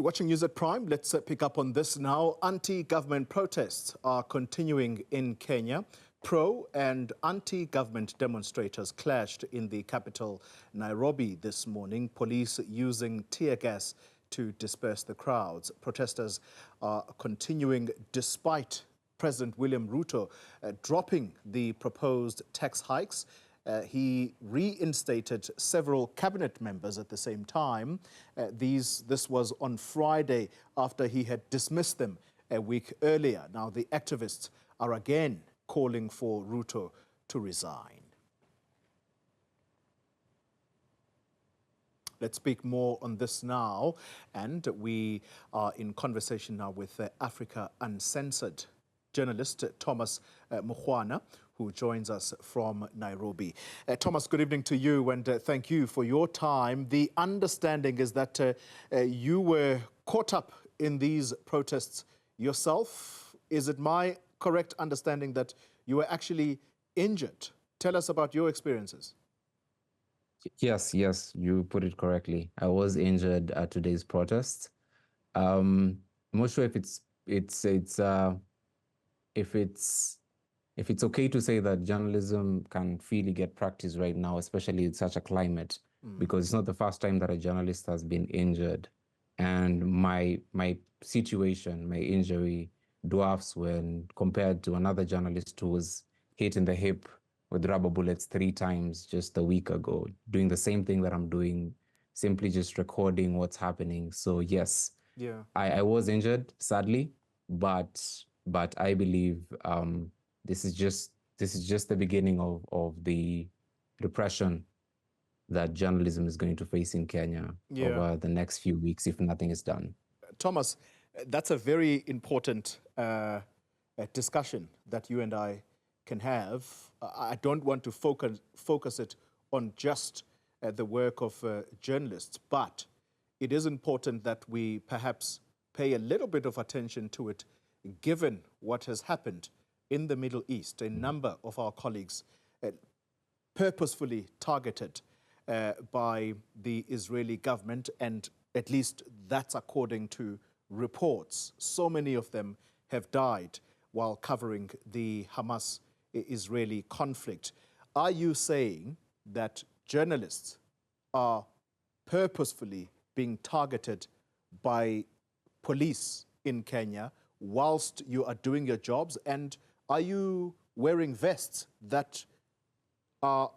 You're watching News at Prime. Let's pick up on this now. Anti-government protests are continuing in Kenya. Pro and anti-government demonstrators clashed in the capital, Nairobi, this morning. Police using tear gas to disperse the crowds. Protesters are continuing despite President William Ruto dropping the proposed tax hikes. He reinstated several cabinet members at the same time. This was on Friday after he had dismissed them a week earlier. Now the activists are again calling for Ruto to resign. Let's speak more on this now, and we are in conversation now with Africa Uncensored Journalist Thomas Mukhwana, who joins us from Nairobi. Thomas, good evening to you, and thank you for your time. The understanding is that you were caught up in these protests yourself. Is it my correct understanding that you were actually injured? Tell us about your experiences. Yes, you put it correctly. I was injured at today's protest. I'm not sure if it's okay to say that journalism can freely get practice right now, especially in such a climate, because it's not the first time that a journalist has been injured. And my situation, my injury dwarfs when compared to another journalist who was hit in the hip with rubber bullets 3 times just a week ago, doing the same thing that I'm doing, simply just recording what's happening. So yes, I was injured, sadly, but I believe this is just the beginning of the repression that journalism is going to face in Kenya over the next few weeks if nothing is done. Thomas, that's a very important discussion that you and I can have. I don't want to focus it on just the work of journalists, but it is important that we perhaps pay a little bit of attention to it, given what has happened in the Middle East. A number of our colleagues purposefully targeted by the Israeli government, and at least that's according to reports. So many of them have died while covering the Hamas-Israeli conflict. Are you saying that journalists are purposefully being targeted by police in Kenya whilst you are doing your jobs? And are you wearing vests that are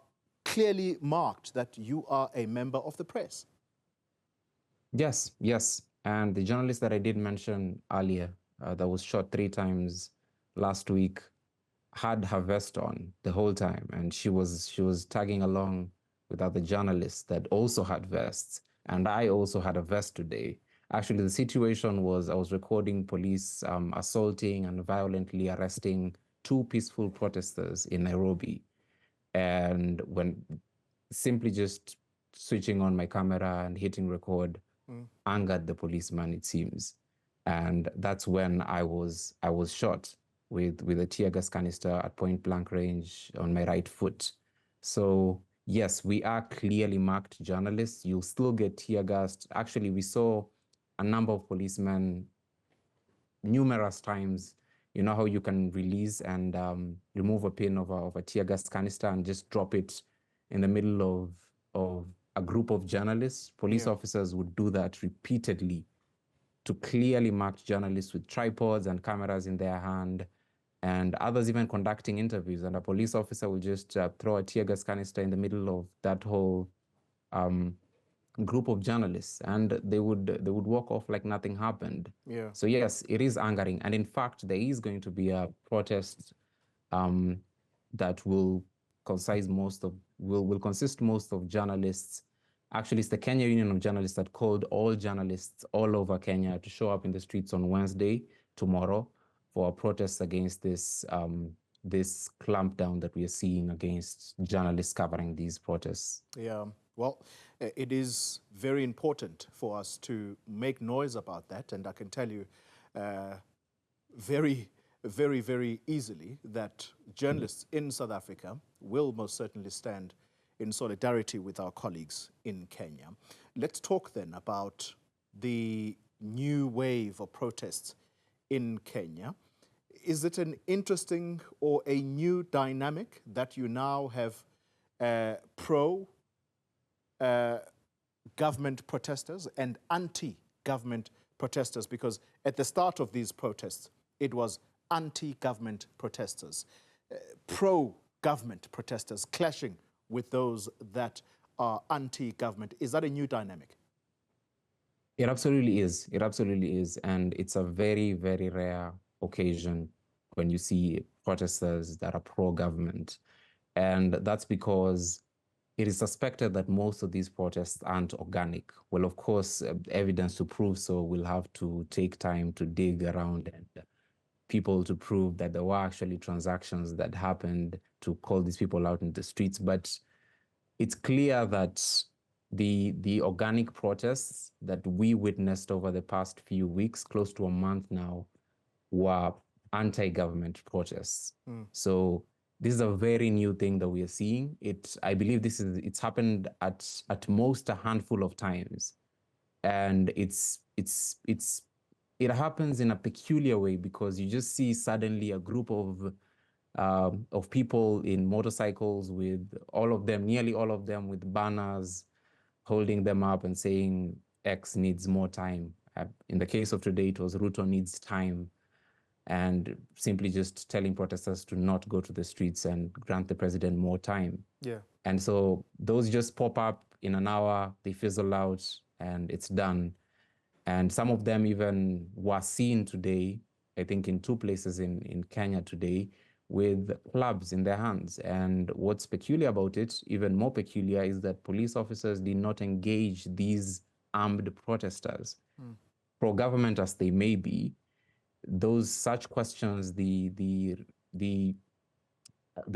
clearly marked that you are a member of the press? Yes. And the journalist that I did mention earlier, that was shot 3 times last week, had her vest on the whole time, and she was tagging along with other journalists that also had vests, and I also had a vest today. Actually, the situation was I was recording police assaulting and violently arresting 2 peaceful protesters in Nairobi, and when simply just switching on my camera and hitting record angered the policeman, it seems, and that's when I was shot with a tear gas canister at point blank range on my right foot. So yes, we are clearly marked journalists. You'll still get tear gassed. Actually, we saw a number of policemen numerous times. You know how you can release and remove a pin of a tear gas canister and just drop it in the middle of a group of journalists? Police officers would do that repeatedly to clearly mark journalists with tripods and cameras in their hand, and others even conducting interviews. And a police officer will just throw a tear gas canister in the middle of that whole group of journalists, and they would walk off like nothing happened. So yes, it is angering, and in fact, there is going to be a protest that will consist most of journalists. Actually, it's the Kenya Union of Journalists that called all journalists all over Kenya to show up in the streets on Wednesday, tomorrow, for a protest against this this clampdown that we are seeing against journalists covering these protests. Well, it is very important for us to make noise about that, and I can tell you very, very easily that journalists in South Africa will most certainly stand in solidarity with our colleagues in Kenya. Let's talk then about the new wave of protests in Kenya. Is it an interesting or a new dynamic that you now have pro-government protesters and anti-government protesters? Because at the start of these protests, it was anti-government protesters, pro-government protesters clashing with those that are anti-government. Is that a new dynamic? It absolutely is. It absolutely is. And it's a very, very rare occasion when you see protesters that are pro-government. And that's because it is suspected that most of these protests aren't organic. Well, of course, evidence to prove so will have to take time to dig around and people to prove that there were actually transactions that happened to call these people out in the streets. But it's clear that the organic protests that we witnessed over the past few weeks, close to a month now, were anti-government protests. So this is a very new thing that we are seeing. I believe it's happened at most a handful of times, and it happens in a peculiar way because you just see suddenly a group of people in motorcycles with nearly all of them with banners, holding them up and saying X needs more time. In the case of today, it was Ruto needs time, and simply just telling protesters to not go to the streets and grant the president more time. Yeah. And so those just pop up in an hour, they fizzle out, and it's done. And some of them even were seen today, I think in 2 places in Kenya today, with clubs in their hands. And what's peculiar about it, even more peculiar, is that police officers did not engage these armed protesters. Pro-government as they may be, such questions, the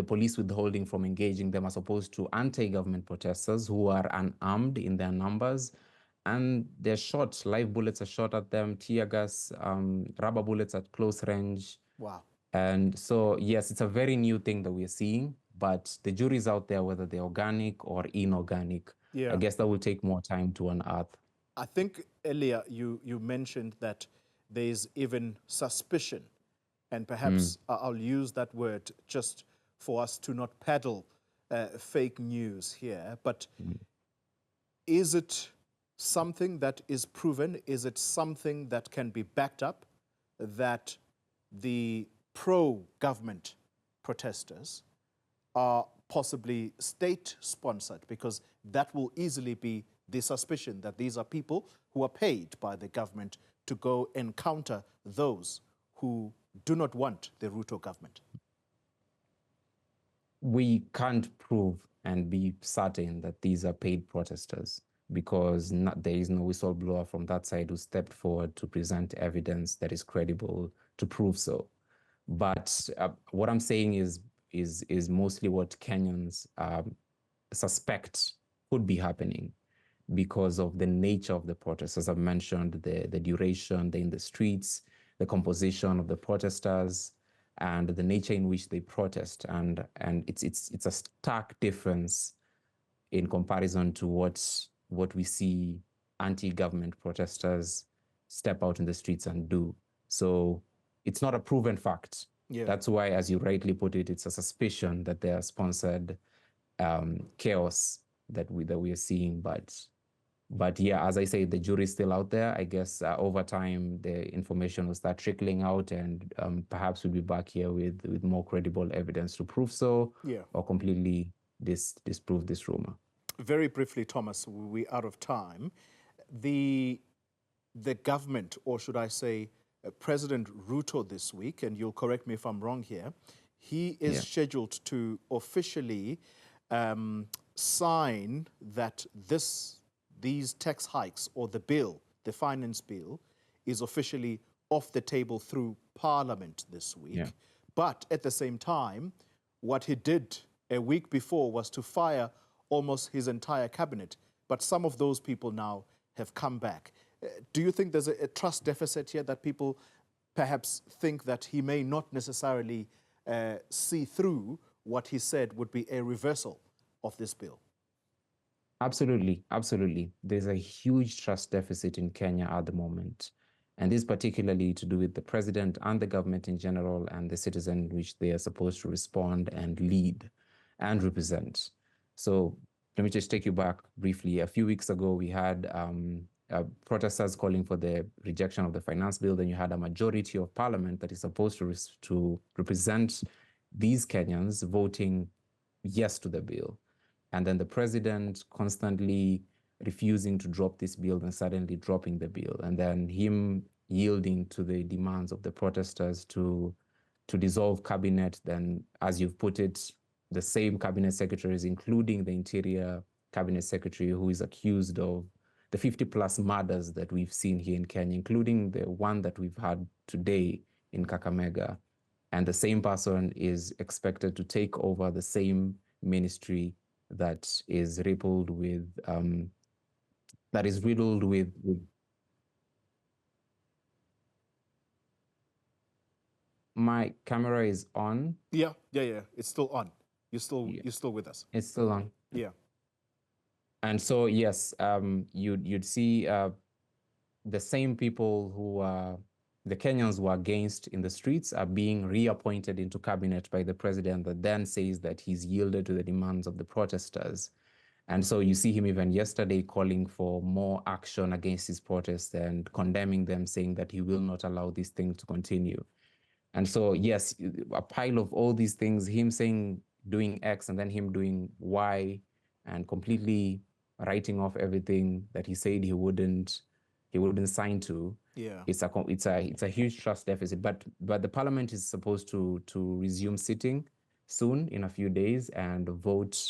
police withholding from engaging them as opposed to anti-government protesters who are unarmed in their numbers, and they're shot. Live bullets are shot at them, tear gas, rubber bullets at close range. Wow. And so, yes, it's a very new thing that we're seeing, but the jury's out there whether they're organic or inorganic. Yeah. I guess that will take more time to unearth. I think earlier you mentioned that there's even suspicion, and perhaps I'll use that word just for us to not peddle fake news here, but is it something that is proven? Is it something that can be backed up that the pro-government protesters are possibly state-sponsored? Because that will easily be the suspicion that these are people who are paid by the government to go encounter those who do not want the Ruto government. We can't prove and be certain that these are paid protesters because there is no whistleblower from that side who stepped forward to present evidence that is credible to prove so. But what I'm saying is mostly what Kenyans suspect could be happening because of the nature of the protests. As I've mentioned, the duration, they're in the streets, the composition of the protesters, and the nature in which they protest. And it's a stark difference in comparison to what we see anti-government protesters step out in the streets and do. So it's not a proven fact. Yeah. That's why, as you rightly put it, it's a suspicion that they are sponsored chaos that we are seeing. But yeah, as I say, the jury's still out there. I guess over time, the information will start trickling out, and perhaps we'll be back here with more credible evidence to prove so, or completely disprove this rumor. Very briefly, Thomas, we're out of time. The government, or should I say President Ruto this week, and you'll correct me if I'm wrong here, he is scheduled to officially sign that these tax hikes, or the finance bill, is officially off the table through Parliament this week. Yeah. But at the same time, what he did a week before was to fire almost his entire cabinet. But some of those people now have come back. Do you think there's a trust deficit here, that people perhaps think that he may not necessarily see through what he said would be a reversal of this bill? Absolutely, absolutely. There's a huge trust deficit in Kenya at the moment. And this is particularly to do with the president and the government in general and the citizen which they are supposed to respond and lead and represent. So let me just take you back briefly. A few weeks ago, we had protesters calling for the rejection of the finance bill. Then you had a majority of parliament that is supposed to represent these Kenyans voting yes to the bill. And then the president constantly refusing to drop this bill and suddenly dropping the bill, and then him yielding to the demands of the protesters to dissolve cabinet. Then, as you've put it, the same cabinet secretaries, including the interior cabinet secretary, who is accused of the 50+ murders that we've seen here in Kenya, including the one that we've had today in Kakamega. And the same person is expected to take over the same ministry that is riddled with my camera is on. Yeah. It's still on. You're still with us. It's still on. Yeah. And so yes, you'd see the same people who the Kenyans were against in the streets are being reappointed into cabinet by the president, that then says that he's yielded to the demands of the protesters. And so you see him even yesterday calling for more action against his protests and condemning them, saying that he will not allow this thing to continue. And so, yes, a pile of all these things, him saying doing X and then him doing Y, and completely writing off everything that he said he wouldn't sign to. Yeah. It's a huge trust deficit. But the parliament is supposed to resume sitting soon, in a few days, and vote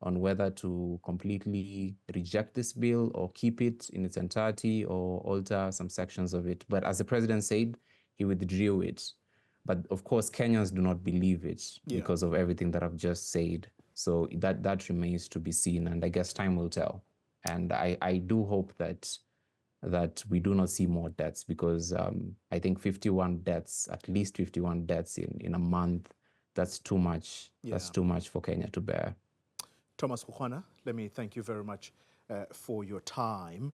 on whether to completely reject this bill or keep it in its entirety or alter some sections of it. But as the president said, he withdrew it. But of course, Kenyans do not believe it because of everything that I've just said. So that remains to be seen, and I guess time will tell. And I do hope that we do not see more deaths, because I think 51 deaths, at least 51 deaths in a month, that's too much. Yeah. That's too much for Kenya to bear. Thomas Mukhwana, let me thank you very much for your time.